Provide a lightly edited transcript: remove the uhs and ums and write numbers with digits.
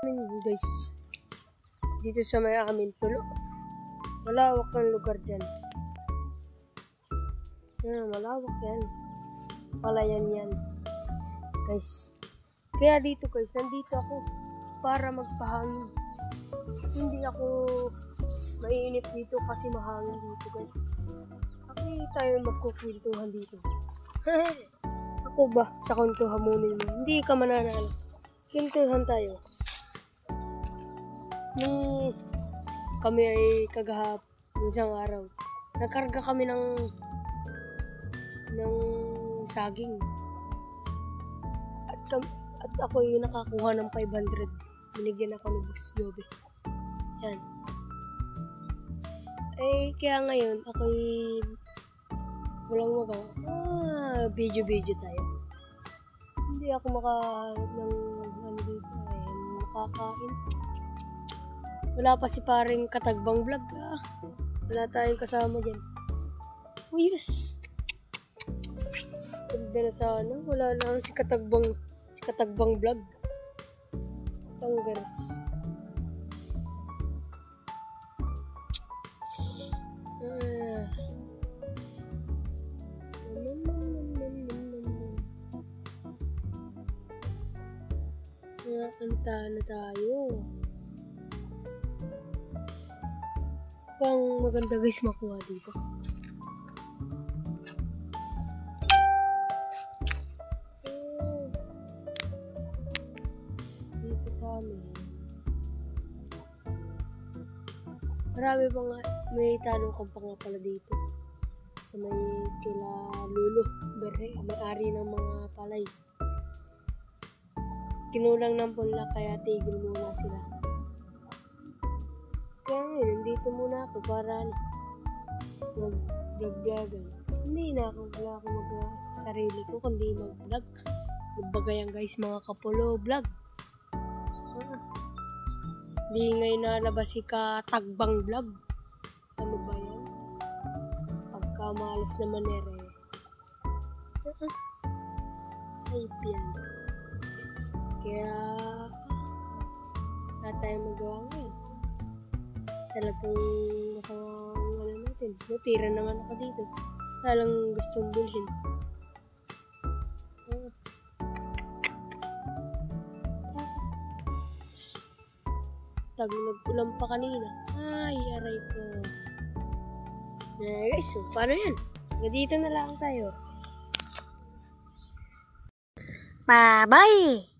Guys, dito sa may amin pulo, malawak ang lugar dyan. Malawak yan, palayan yan guys. Kaya dito guys, nandito ako para magpahangin. Hindi ako mainit dito kasi mahangin dito guys. Okay, tayo magkukwentuhan dito. Ako ba sa kwento hamunin mo? Hindi ka mananalo. Kwentuhan tayo. Nung kami ay kagahapon isang araw, nagkarga kami ng saging. At ako ay nakakuha ng 500. Binigyan ako ni Boss Jobe. Yan. Kaya ngayon, ako'y walang magawa. Video tayo. Hindi ako makahanap ng dito. Makakain. Wala pa si paring Katagbang Vlog. Wala tayong kasama dyan. Oh yes! Ganda na sana. Wala na si Katagbang Vlog. Tanggaras. Anta na tayo. Mukhang maganda guys makuha dito. Dito sa amin. Marami pa nga, may tanong kang pa nga pala dito. Sa may kila Lolo Berhe, may-ari ng mga palay. Kinulang ng punla kaya tigil muna sila. Kaya ngayon, nandito muna ako para mag-vlog-vlogan. Hindi na ako mag sa sarili ko kundi mag-vlog. Magbagayan guys mga kapulo vlog. Hindi ngayon nalabas si Katagbang Vlog. Ano ba yan? Pagka maalas naman hype yan. Kaya wala tayong magawa ngayon. Talagang masama natin. May pira naman ako dito. Walang gustong bilhin. Nag-ulam pa kanina. Ay, aray ko. Guys, so, paano yan? Dito na lang tayo. Bye-bye!